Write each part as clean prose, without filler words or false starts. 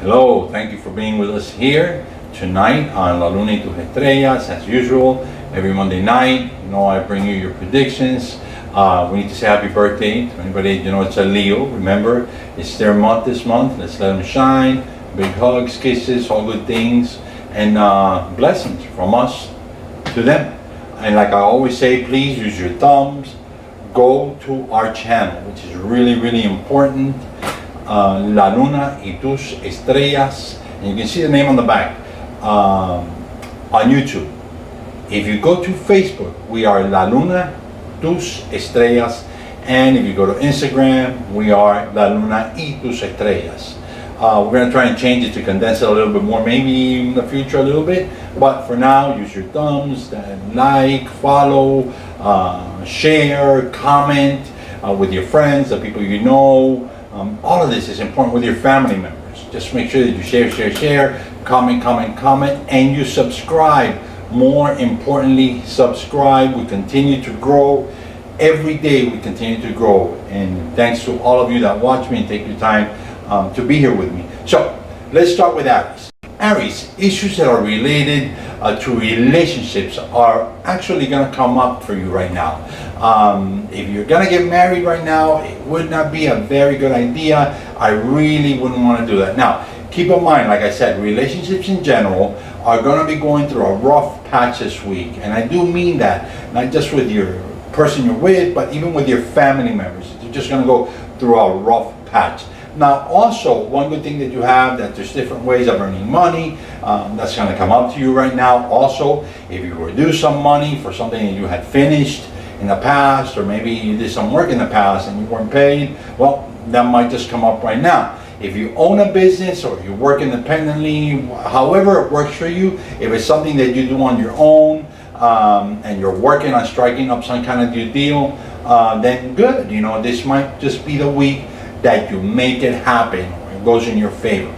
Hello, thank you for being with us here tonight on La Luna y tus Estrellas. As usual, every Monday night, I bring you your predictions. We need to say happy birthday to anybody, it's a Leo. Remember, it's their month this month. Let's let them shine. Big hugs, kisses, all good things, and blessings from us to them. And like I always say, please use your thumbs. Go to our channel, which is really, really important. La Luna y tus Estrellas, and you can see the name on the back on YouTube. If you go to Facebook, we are La Luna tus Estrellas, and if you go to Instagram, we are La Luna y tus Estrellas. We're going to try and change it to condense it a little bit more, maybe in the future a little bit, but for now, use your thumbs, like, follow, share, comment with your friends, the people you know. All of this is important with your family members. Just make sure that you share, comment, and you subscribe. More importantly, subscribe. We continue to grow. Every day we continue to grow. And thanks to all of you that watch me and take your time to be here with me. So, let's start with Aries. Aries, issues that are related to relationships are actually going to come up for you right now. If you're going to get married right now, it would not be a very good idea. I really wouldn't want to do that. Now, keep in mind, like I said, relationships in general are going to be going through a rough patch this week. And I do mean that, not just with your person you're with, but even with your family members. You're just going to go through a rough patch. Now, also, one good thing that you have, that there's different ways of earning money. That's going to come up to you right now. Also, if you were due some money for something that you had finished in the past, or maybe you did some work in the past and you weren't paid, well, that might just come up right now. If you own a business or you work independently, however it works for you, if it's something that you do on your own, and you're working on striking up some kind of new deal, then good. This might just be the week that you make it happen, or it goes in your favor.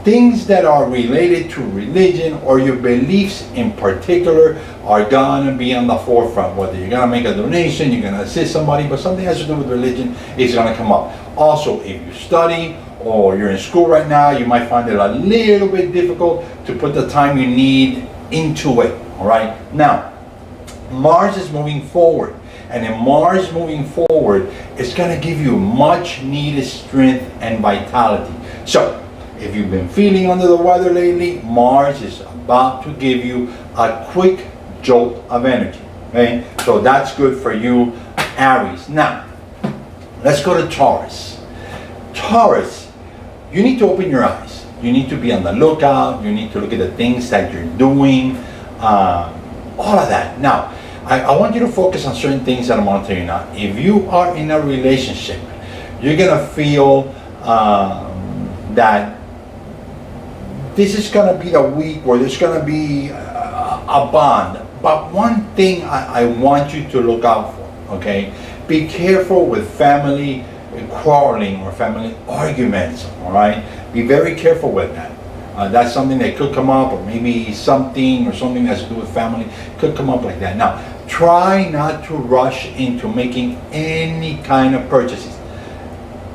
Things that are related to religion or your beliefs in particular are gonna be on the forefront. Whether you're gonna make a donation, you're gonna assist somebody, but something has to do with religion is gonna come up. Also, if you study or you're in school right now, you might find it a little bit difficult to put the time you need into it, all right? Now, Mars is moving forward. And in Mars moving forward, it's going to give you much needed strength and vitality. So, if you've been feeling under the weather lately, Mars is about to give you a quick jolt of energy. Okay? So that's good for you, Aries. Now, let's go to Taurus. Taurus, you need to open your eyes. You need to be on the lookout. You need to look at the things that you're doing. All of that. Now, I want you to focus on certain things that I'm going to tell you now. If you are in a relationship, you're going to feel that this is going to be the week where there's going to be a bond. But one thing I want you to look out for, okay? Be careful with family quarreling or family arguments, all right? Be very careful with that. That's something that could come up, or maybe something that's to do with family could come up like that. Now, try not to rush into making any kind of purchases.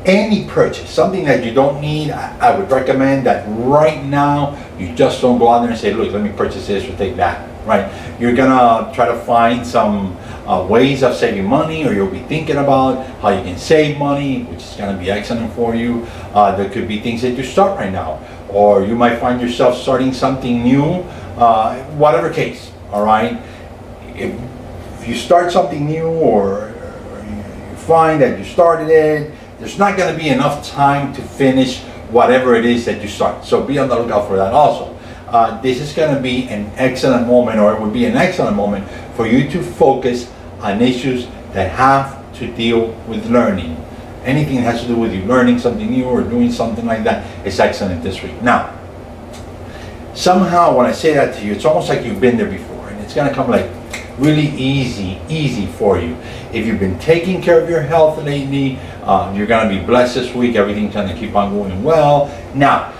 Any purchase, something that you don't need, I would recommend that right now you just don't go out there and say, look, let me purchase this or take that, right? You're gonna try to find some ways of saving money, or you'll be thinking about how you can save money, which is gonna be excellent for you. There could be things that you start right now, or you might find yourself starting something new, whatever case, all right? If you start something new, or you find that you started it, there's not going to be enough time to finish whatever it is that you start. So be on the lookout for that also. This is going to be an excellent moment, or it would be an excellent moment for you to focus on issues that have to deal with learning. Anything that has to do with you learning something new or doing something like that is excellent this week. Now, somehow when I say that to you, it's almost like you've been there before, and it's going to come like really easy for you. If you've been taking care of your health lately, you're going to be blessed this week. Everything's going to keep on going well. Now,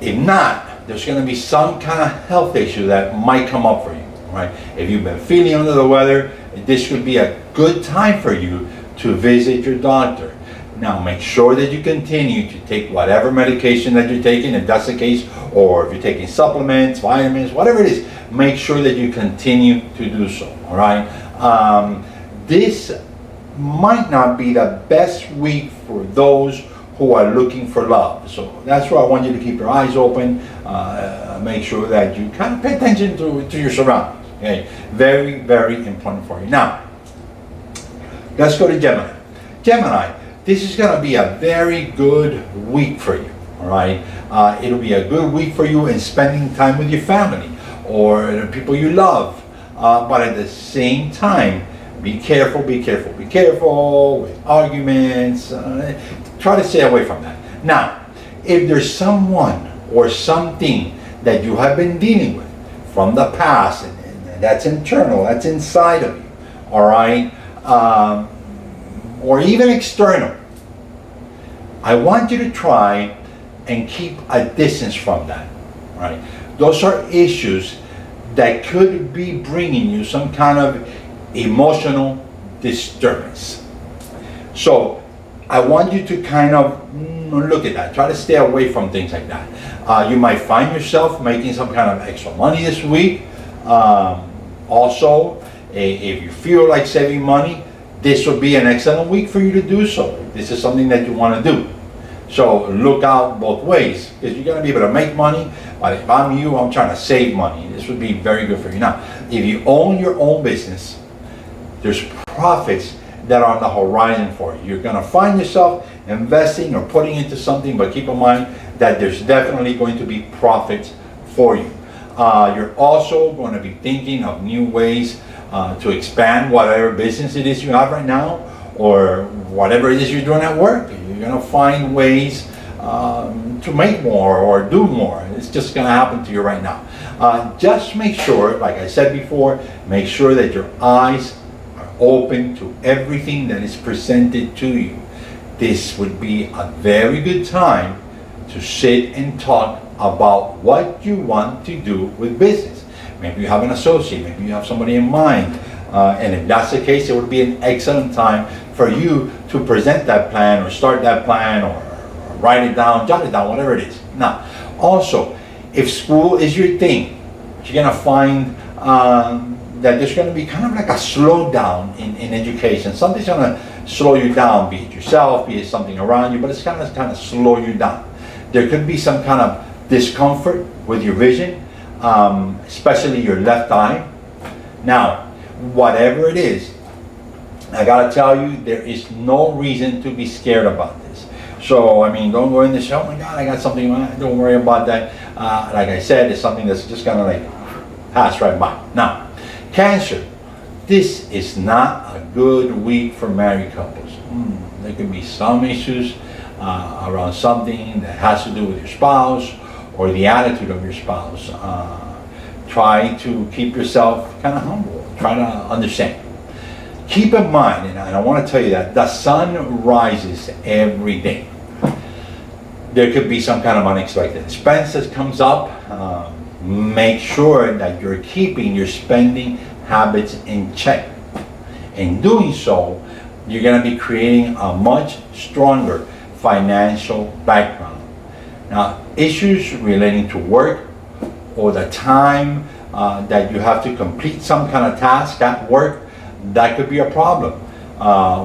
if not, there's going to be some kind of health issue that might come up for you, right? If you've been feeling under the weather, this could be a good time for you to visit your doctor. Now make sure that you continue to take whatever medication that you're taking, if that's the case, or if you're taking supplements, vitamins, whatever it is, make sure that you continue to do so, all right? This might not be the best week for those who are looking for love. So that's why I want you to keep your eyes open, make sure that you kind of pay attention to your surroundings, okay? Very, very important for you. Now, let's go to Gemini. Gemini, this is going to be a very good week for you, all right? It'll be a good week for you in spending time with your family or the people you love. But at the same time, be careful with arguments. Try to stay away from that. Now, if there's someone or something that you have been dealing with from the past, and that's internal, that's inside of you, all right? Or even external, I want you to try and keep a distance from that, right? Those are issues that could be bringing you some kind of emotional disturbance. So I want you to kind of look at that. Try to stay away from things like that. You might find yourself making some kind of extra money this week. Also, if you feel like saving money, this will be an excellent week for you to do so. This is something that you want to do. So look out both ways, because you're going to be able to make money. But if I'm you, I'm trying to save money. This would be very good for you. Now, if you own your own business, there's profits that are on the horizon for you. You're going to find yourself investing or putting into something, but keep in mind that there's definitely going to be profits for you. You're also going to be thinking of new ways to expand whatever business it is you have right now, or whatever it is you're doing at work. You're going to find ways to make more or do more. It's just going to happen to you right now. Just make sure, like I said before, make sure that your eyes are open to everything that is presented to you. This would be a very good time to sit and talk about what you want to do with business. Maybe you have an associate, maybe you have somebody in mind, and if that's the case, it would be an excellent time for you to present that plan or start that plan or write it down, jot it down, whatever it is. Now, also, if school is your thing, you're going to find that there's going to be kind of like a slowdown in education. Something's going to slow you down, be it yourself, be it something around you, but it's kind of slow you down. There could be some kind of discomfort with your vision, especially your left eye. Now, whatever it is, I gotta tell you, there is no reason to be scared about this. So, I mean, don't go in this, oh my God, I got something, don't worry about that. Like I said, it's something that's just gonna like pass right by. Now, Cancer, this is not a good week for married couples. There could be some issues around something that has to do with your spouse or the attitude of your spouse. Try to keep yourself kind of humble. Try to understand. Keep in mind, and I want to tell you that the sun rises every day. There could be some kind of unexpected expense that comes up. Make sure that you're keeping your spending habits in check. In doing so, you're going to be creating a much stronger financial background. Now, issues relating to work or the time that you have to complete some kind of task at work, that could be a problem.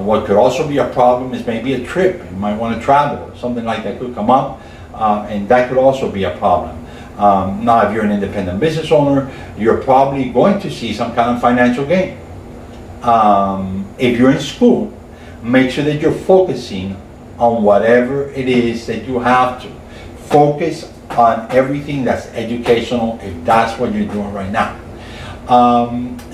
What could also be a problem is maybe a trip. You might want to travel. Something like that could come up, and that could also be a problem. Now, if you're an independent business owner, you're probably going to see some kind of financial gain. If you're in school, make sure that you're focusing on whatever it is that you have to. Focus on everything that's educational, if that's what you're doing right now.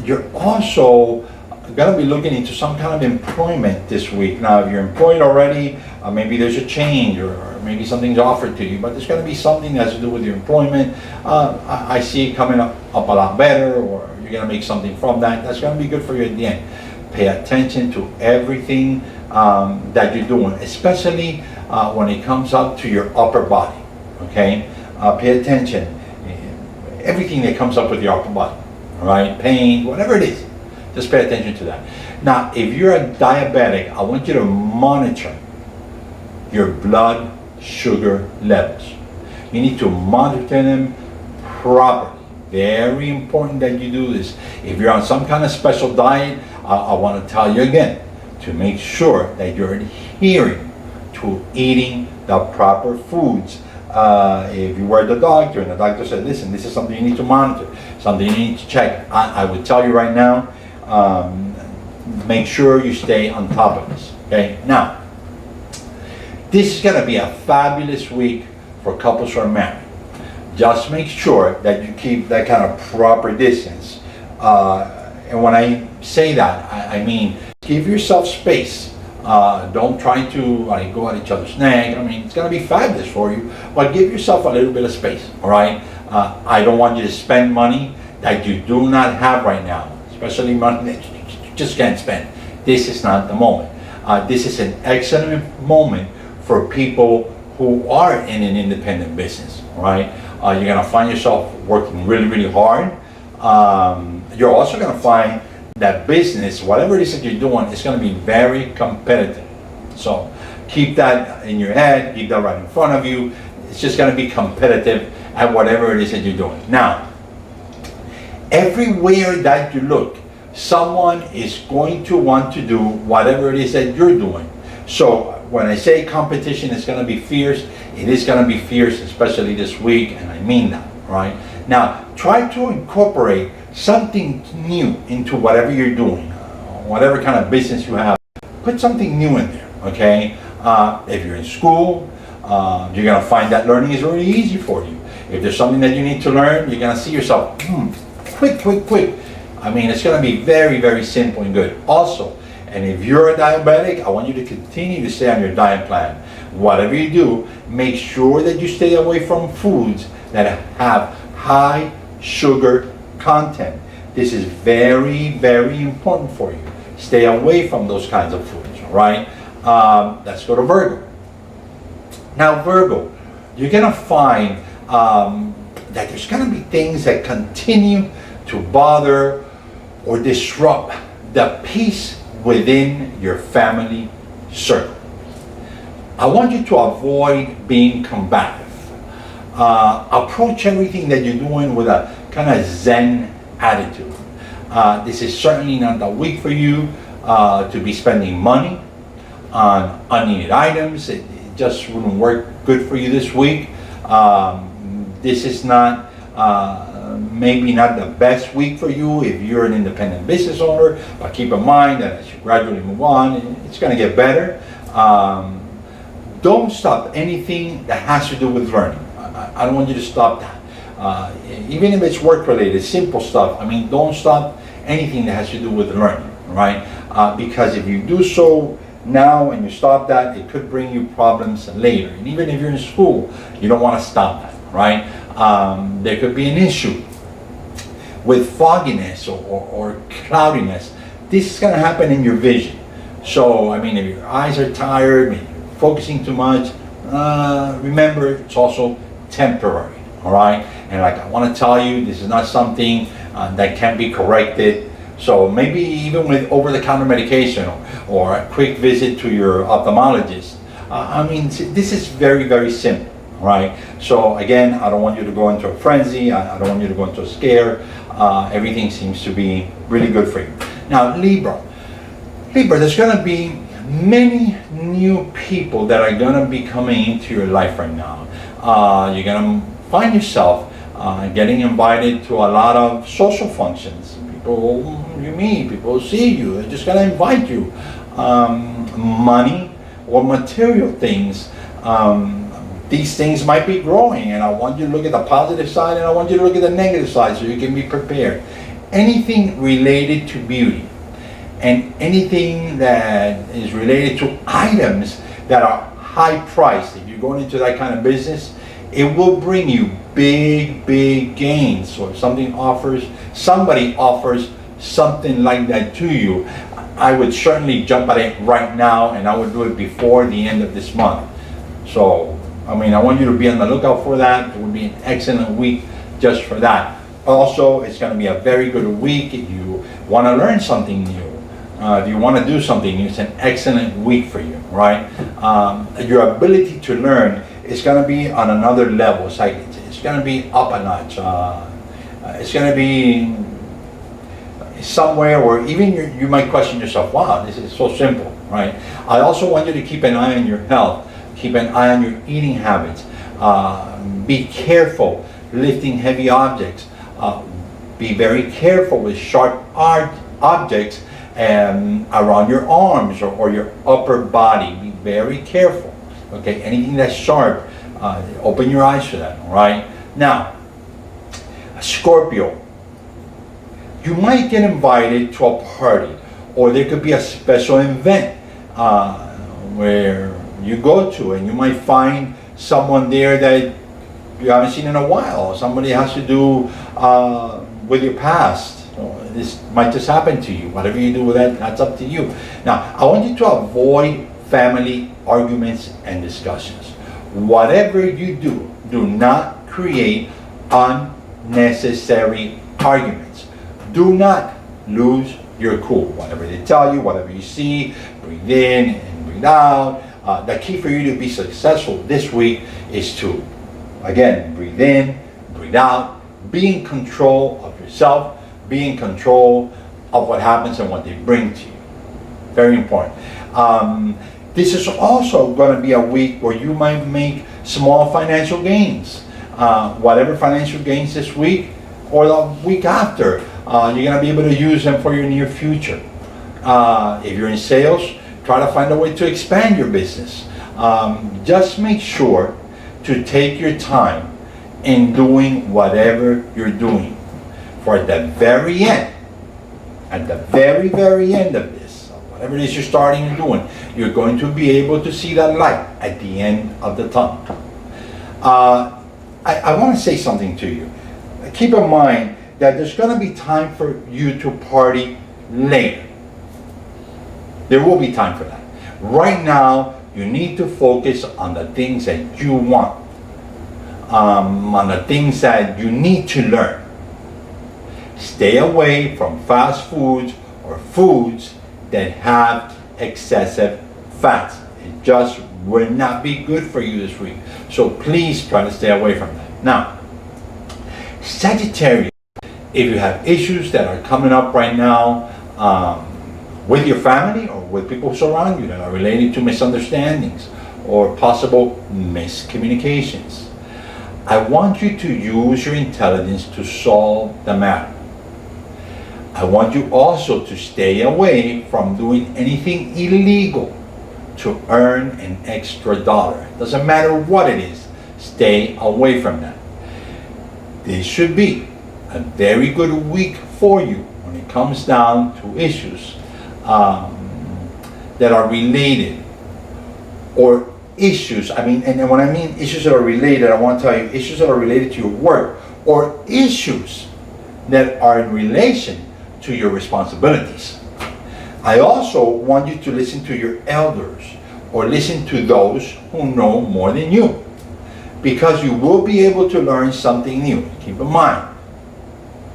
You're also going to be looking into some kind of employment this week. Now, if you're employed already, maybe there's a change or maybe something's offered to you, but there's going to be something that has to do with your employment. I see it coming up a lot better, or you're going to make something from that. That's going to be good for you at the end. Pay attention to everything that you're doing, especially when it comes up to your upper body. Okay, pay attention. Everything that comes up with your upper body, all right, pain, whatever it is, just pay attention to that. Now, if you're a diabetic, I want you to monitor your blood sugar levels. You need to monitor them properly. Very important that you do this. If you're on some kind of special diet, I want to tell you again to make sure that you're adhering to eating the proper foods. If you were the doctor and the doctor said, listen, this is something you need to monitor, something you need to check, I would tell you right now, make sure you stay on top of this. Okay, now this is going to be a fabulous week for couples who are married. Just make sure that you keep that kind of proper distance. And when I say that, I mean give yourself space. Don't try to go at each other's neck. I mean, it's going to be fabulous for you, but give yourself a little bit of space, all right? I don't want you to spend money that you do not have right now, especially money that you just can't spend. This is not the moment. This is an excellent moment for people who are in an independent business, all right? You're going to find yourself working really, really hard. You're also going to find that business, whatever it is that you're doing, is going to be very competitive. So keep that in your head, keep that right in front of you. It's just going to be competitive at whatever it is that you're doing. Now, everywhere that you look, someone is going to want to do whatever it is that you're doing. So when I say competition is going to be fierce, it is going to be fierce, especially this week, and I mean that, right? Now, try to incorporate something new into whatever you're doing, whatever kind of business you have. Put something new in there, okay? If you're in school, you're going to find that learning is really easy for you. If there's something that you need to learn, you're going to see yourself, quick. I mean, it's going to be very, very simple and good. Also, and if you're a diabetic, I want you to continue to stay on your diet plan. Whatever you do, make sure that you stay away from foods that have high sugar content. This is very, very important for you. Stay away from those kinds of foods, all right? Let's go to Virgo. Now, Virgo, you're going to find that there's going to be things that continue to bother or disrupt the peace within your family circle. I want you to avoid being combative. Approach everything that you're doing with a kind of Zen attitude. This is certainly not the week for you to be spending money on unneeded items. It just wouldn't work good for you this week. This is not maybe not the best week for you if you're an independent business owner, but keep in mind that as you gradually move on, it's going to get better. Don't stop anything that has to do with learning. I don't want you to stop that. Even if it's work related, simple stuff, I mean, don't stop anything that has to do with learning, right? Because if you do so now and you stop that, it could bring you problems later. And even if you're in school, you don't want to stop that, right? There could be an issue with fogginess or cloudiness. This is going to happen in your vision. So, I mean, if your eyes are tired, maybe you're focusing too much, remember, it's also temporary, all right? And like I want to tell you, this is not something that can be corrected. So maybe even with over-the-counter medication or a quick visit to your ophthalmologist. I mean, this is very, very simple, all right? So again, I don't want you to go into a frenzy. I don't want you to go into a scare. Everything seems to be really good for you. Now, Libra, there's going to be many new people that are going to be coming into your life right now. You're going to find yourself getting invited to a lot of social functions. People you meet, people see you, they're just going to invite you. Money or material things, these things might be growing, and I want you to look at the positive side and I want you to look at the negative side so you can be prepared. Anything related to beauty and anything that is related to items that are high priced, if you're going into that kind of business, it will bring you big gains. So if somebody offers something like that to you, I would certainly jump at it right now, and I would do it before the end of this month. So, I mean, I want you to be on the lookout for that. It would be an excellent week just for that. Also, it's going to be a very good week if you want to learn something new. if you want to do something, it's an excellent week for you, right? Your ability to learn is going to be on another level. It's like it's going to be up a notch. It's going to be somewhere where even you might question yourself, wow, this is so simple, right? I also want you to keep an eye on your health, keep an eye on your eating habits. Be careful lifting heavy objects. Be very careful with sharp objects around your arms or your upper body. Be very careful. Okay, anything that's sharp, open your eyes for that. All right. Now, Scorpio, you might get invited to a party, or there could be a special event where you go to, and you might find someone there that you haven't seen in a while. Somebody has to do with your past. This might just happen to you. Whatever you do with that, that's up to you. Now, I want you to avoid family arguments and discussions. Whatever you do, do not create unnecessary arguments. Do not lose your cool. Whatever they tell you, whatever you see, breathe in and breathe out. The key for you to be successful this week is to, again, breathe in, breathe out, be in control of yourself, be in control of what happens and what they bring to you. Very important. This is also going to be a week where you might make small financial gains. Whatever financial gains this week or the week after, you're going to be able to use them for your near future. If you're in sales, try to find a way to expand your business. Just make sure to take your time in doing whatever you're doing. For at the very end, at the very, very end of this, whatever it is you're starting and doing, you're going to be able to see that light at the end of the tunnel. I want to say something to you. Keep in mind that there's going to be time for you to party later. There will be time for that. Right now, you need to focus on the things that you want, on the things that you need to learn. Stay away from fast foods or foods that have excessive fats. It just will not be good for you this week. So please try to stay away from that. Now, Sagittarius, if you have issues that are coming up right now with your family or with people surrounding you that are related to misunderstandings or possible miscommunications, I want you to use your intelligence to solve the matter. I want you also to stay away from doing anything illegal to earn an extra dollar. Doesn't matter what it is, stay away from that. This should be a very good week for you when it comes down to issues that are related, or issues, and when I mean issues that are related, I want to tell you issues that are related to your work, or issues that are in relation to your responsibilities. I also want you to listen to your elders, or listen to those who know more than you, because you will be able to learn something new. Keep in mind,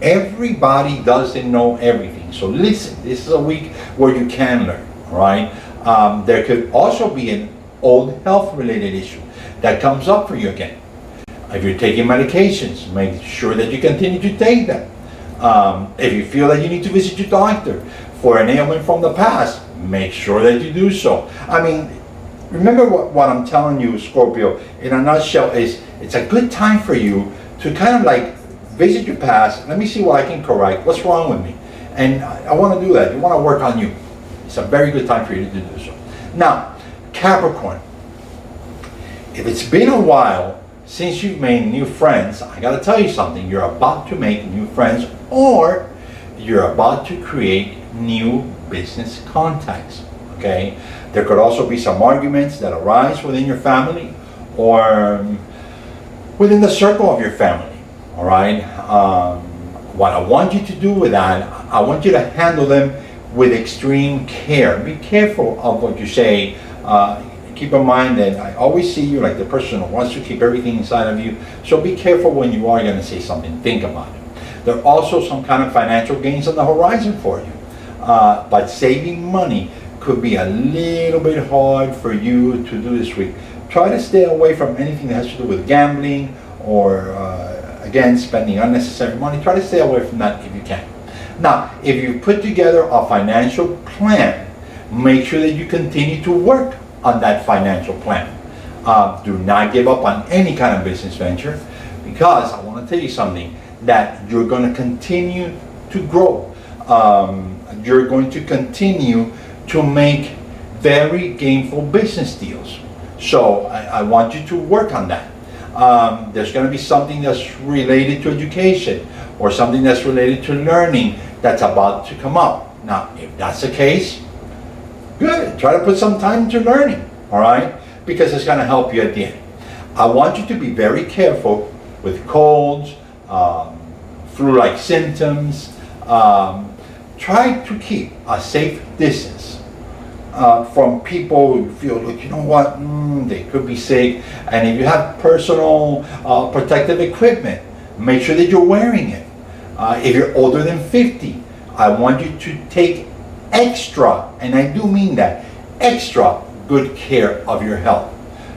everybody doesn't know everything. So listen, this is a week where you can learn, all right? There could also be an old health related issue that comes up for you again. If you're taking medications, make sure that you continue to take them. If you feel that you need to visit your doctor for an ailment from the past, make sure that you do so. Remember what I'm telling you, Scorpio, in a nutshell, is it's a good time for you to kind of like visit your past. Let me see what I can correct. What's wrong with me? And I want to do that. You want to work on you. It's a very good time for you to do so. Now, Capricorn, if it's been a while since you've made new friends, I got to tell you something. You're about to make new friends, or you're about to create new business contacts. Okay? There could also be some arguments that arise within your family or within the circle of your family. All right? What I want you to do with that, I want you to handle them with extreme care. Be careful of what you say. Keep in mind that I always see you like the person who wants to keep everything inside of you. So be careful when you are going to say something. Think about it. There are also some kind of financial gains on the horizon for you. but saving money could be a little bit hard for you to do this week. Try to stay away from anything that has to do with gambling or again, spending unnecessary money. Try to stay away from that if you can. Now, if you put together a financial plan, make sure that you continue to work on that financial plan. Do not give up on any kind of business venture, because I want to tell you something, that you're going to continue to grow. You're going to continue to make very gainful business deals. So I want you to work on that. There's going to be something that's related to education or something that's related to learning that's about to come up. Now, if that's the case, good. Try to put some time into learning, all right? Because it's going to help you at the end. I want you to be very careful with colds, flu-like symptoms. Try to keep a safe distance from people who feel like, you know what, they could be sick. And if you have personal protective equipment, make sure that you're wearing it. If you're older than 50, I want you to take extra, and I do mean that, extra good care of your health.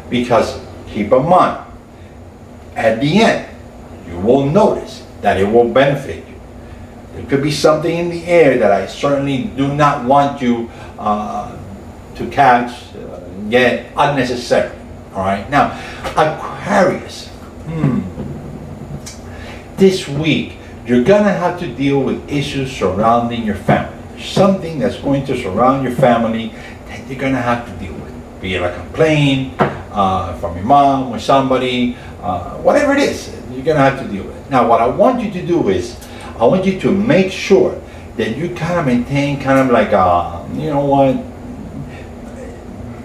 Because keep in mind, at the end, you will notice that it will benefit you. There could be something in the air that I certainly do not want you to catch, get unnecessary. All right. Now, Aquarius. This week, you're gonna have to deal with issues surrounding your family. There's something that's going to surround your family that you're gonna have to deal with. Be it a complaint from your mom or somebody, whatever it is, you're gonna have to deal with it. Now, what I want you to do is, I want you to make sure that you kind of maintain kind of like, you know what,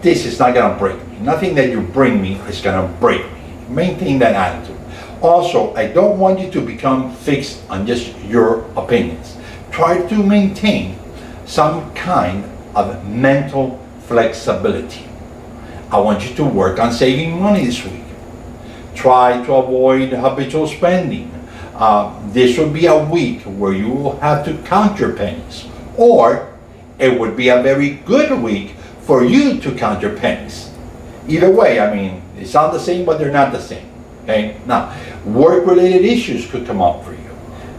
this is not gonna break me. Nothing that you bring me is gonna break me. Maintain that attitude. Also, I don't want you to become fixed on just your opinions. Try to maintain some kind of mental flexibility. I want you to work on saving money this week. Try to avoid habitual spending. This would be a week where you will have to count your pennies, or it would be a very good week for you to count your pennies. Either way, I mean, they sound the same, but they're not the same. Okay? Now, work-related issues could come up for you.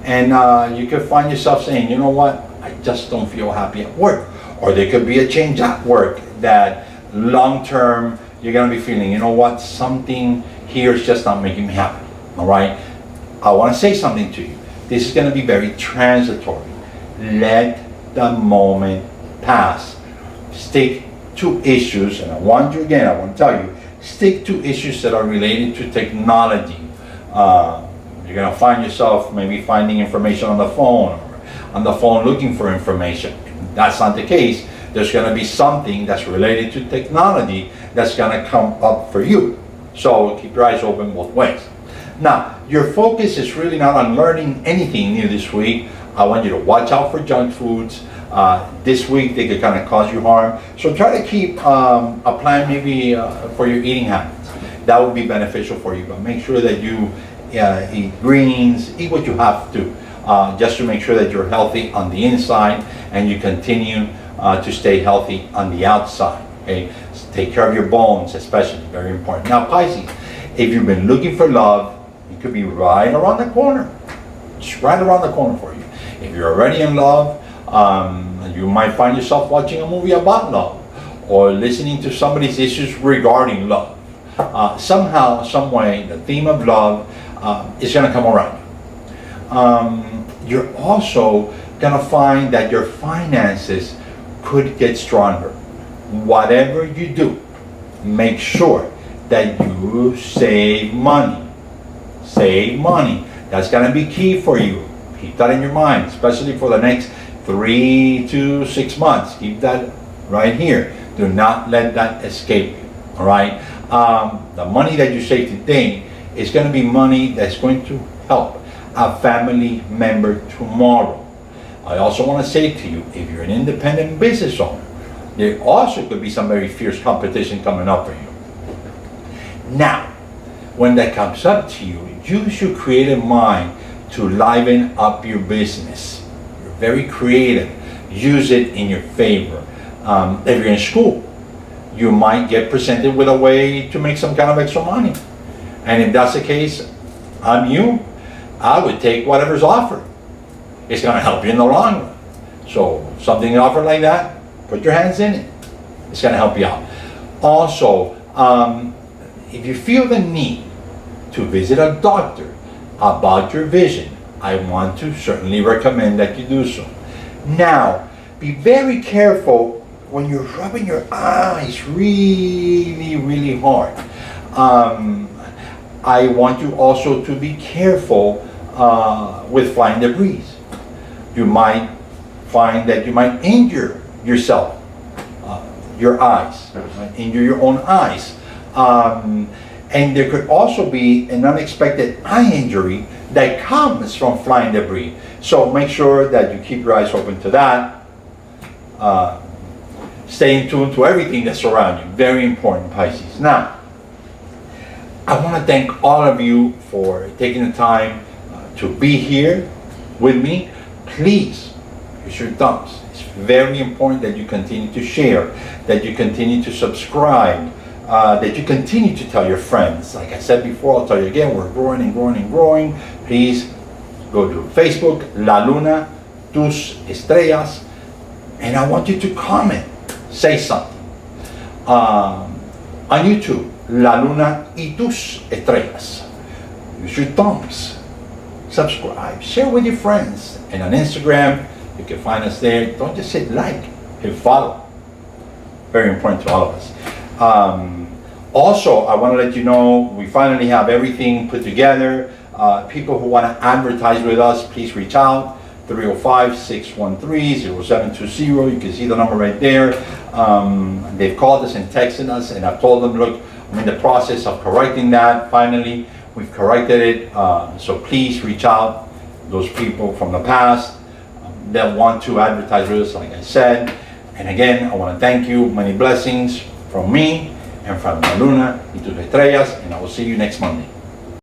And you could find yourself saying, you know what, I just don't feel happy at work. Or there could be a change at work that long-term you're going to be feeling, you know what, something here is just not making me happy. All right? I want to say something to you. This is going to be very transitory. Let the moment pass. Stick to issues, and I want you again, I want to tell you, stick to issues that are related to technology. You're going to find yourself maybe finding information on the phone, or on the phone looking for information. If that's not the case, there's going to be something that's related to technology that's going to come up for you. So keep your eyes open both ways. Now, your focus is really not on learning anything new this week. I want you to watch out for junk foods. This week they could kind of cause you harm. So try to keep a plan maybe for your eating habits. That would be beneficial for you. But make sure that you eat greens, eat what you have to, just to make sure that you're healthy on the inside and you continue to stay healthy on the outside. Okay? So take care of your bones, especially, very important. Now, Pisces, if you've been looking for love, it could be right around the corner. It's right around the corner for you. If you're already in love, you might find yourself watching a movie about love or listening to somebody's issues regarding love. Somehow, some way, the theme of love is going to come around you. You're also going to find that your finances could get stronger. Whatever you do, make sure that you save money. Save money. That's going to be key for you. Keep that in your mind, especially for the next 3 to 6 months. Keep that right here. Do not let that escape you. All right? The money that you save today is going to be money that's going to help a family member tomorrow. I also want to say to you, if you're an independent business owner, there also could be some very fierce competition coming up for you. Now, when that comes up to you, use your creative mind to liven up your business. You're very creative. use it in your favor. If you're in school, you might get presented with a way to make some kind of extra money. And if that's the case, I'm you, I would take whatever's offered. It's going to help you in the long run. So something offered like that, put your hands in it. It's going to help you out. Also, if you feel the need to visit a doctor about your vision, I want to certainly recommend that you do so. Now, be very careful when you're rubbing your eyes really, really hard. I want you also to be careful with flying debris. You might find that you might injure yourself, your eyes, injure your own eyes. And there could also be an unexpected eye injury that comes from flying debris. So make sure that you keep your eyes open to that. Stay in tune to everything that's around you. Very important, Pisces. Now, I want to thank all of you for taking the time to be here with me. Please use your thumbs. It's very important that you continue to share, that you continue to subscribe, that you continue to tell your friends. Like I said before, I'll tell you again, we're growing and growing and growing. Please go to Facebook, La Luna, Tus Estrellas, and I want you to comment, say something. On YouTube, La Luna y Tus Estrellas. Use your thumbs. Subscribe, share with your friends. And on Instagram, you can find us there. Don't just hit like, hit follow. Very important to all of us. Also, I want to let you know, we finally have everything put together. People who want to advertise with us, please reach out. 305-613-0720. You can see the number right there. They've called us and texted us, and I've told them, look, I'm in the process of correcting that. Finally, we've corrected it. So please reach out. Those people from the past that want to advertise with us, like I said. And again, I want to thank you. Many blessings from me and from La Luna y Tus Estrellas, and I will see you next Monday.